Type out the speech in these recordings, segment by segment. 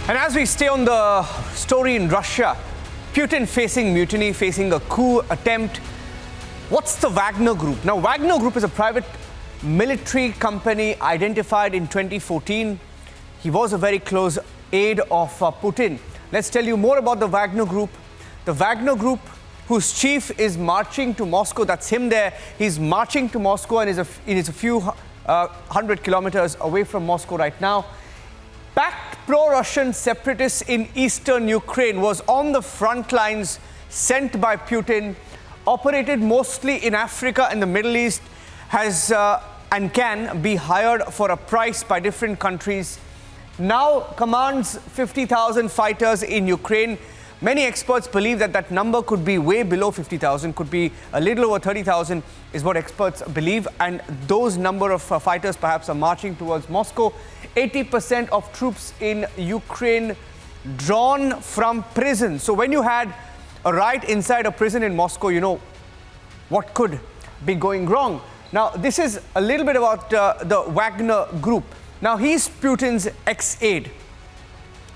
And as we stay on the story in Russia, Putin facing mutiny, facing a coup attempt. What's the Wagner Group? Now, Wagner Group is a private military company identified in 2014. He was a very close aide of Putin. Let's tell you more about the Wagner Group. The Wagner Group, whose chief is marching to Moscow. That's him there. He's marching to Moscow and is a few hundred kilometers away from Moscow right now. Backed pro-Russian separatists in eastern Ukraine, was on the front lines, sent by Putin, operated mostly in Africa and the Middle East, has and can be hired for a price by different countries. Now commands 50,000 fighters in Ukraine. Many experts believe that that number could be way below 50,000, could be a little over 30,000 is what experts believe. And those number of fighters perhaps are marching towards Moscow. 80% of troops in Ukraine drawn from prison. So when you had a riot inside a prison in Moscow, you know what could be going wrong. Now, this is a little bit about the Wagner Group. Now, he's Putin's ex-aide.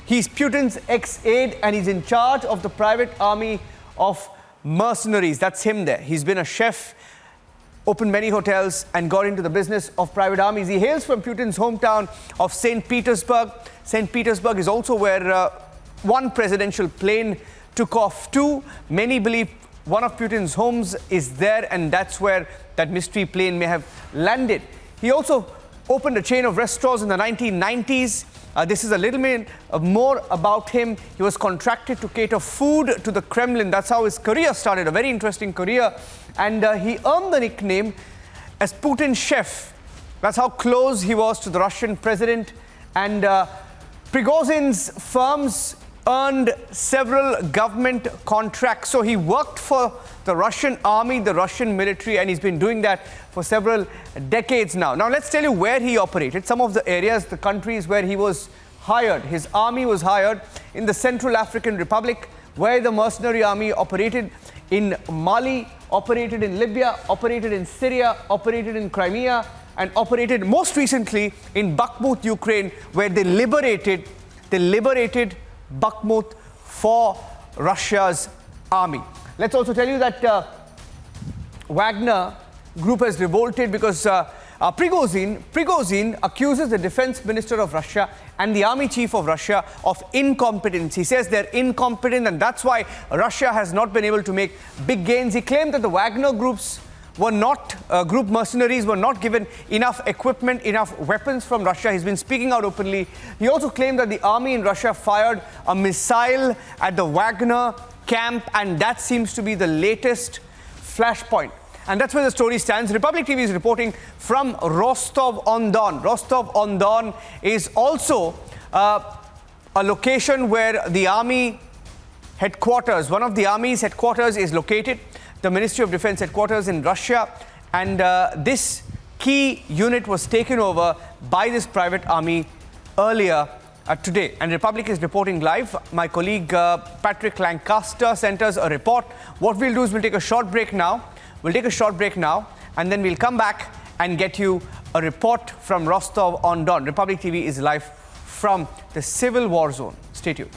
He's Putin's ex-aide and he's in charge of the private army of mercenaries. That's him there. He's been a chef, opened many hotels and got into the business of private armies. He hails from Putin's hometown of St. Petersburg. St. Petersburg is also where one presidential plane took off to. Many believe one of Putin's homes is there and that's where that mystery plane may have landed. He also opened a chain of restaurants in the 1990s. This is a little bit more about him. He was contracted to cater food to the Kremlin. That's how his career started, a very interesting career. And he earned the nickname as Putin's chef. That's how close he was to the Russian president. And Prigozhin's firms earned several government contracts. So he worked for the Russian army, the Russian military, and he's been doing that for several decades now. Now, let's tell you where he operated, some of the areas, the countries where he was hired. His army was hired in the Central African Republic, where the mercenary army operated in Mali, operated in Libya, operated in Syria, operated in Crimea, and operated most recently in Bakhmut, Ukraine, where they liberated Bakhmut for Russia's army. Let's also tell you that Wagner Group has revolted because Prigozhin accuses the defense minister of Russia and the army chief of Russia of incompetence. He says they're incompetent and that's why Russia has not been able to make big gains. He claimed that the Wagner groups were not, group mercenaries were not given enough equipment, enough weapons from Russia. He's been speaking out openly. He also claimed that the army in Russia fired a missile at the Wagner camp, and that seems to be the latest flashpoint. And that's where the story stands. Republic TV is reporting from Rostov-on-Don. Rostov-on-Don is also a location where the army headquarters, one of the army's headquarters is located, the Ministry of Defense headquarters in Russia. And this key unit was taken over by this private army earlier today. And Republic is reporting live. My colleague Patrick Lancaster sent us a report. What we'll do is we'll take a short break now. And then we'll come back and get you a report from Rostov-on-Don. Republic TV is live from the civil war zone. Stay tuned.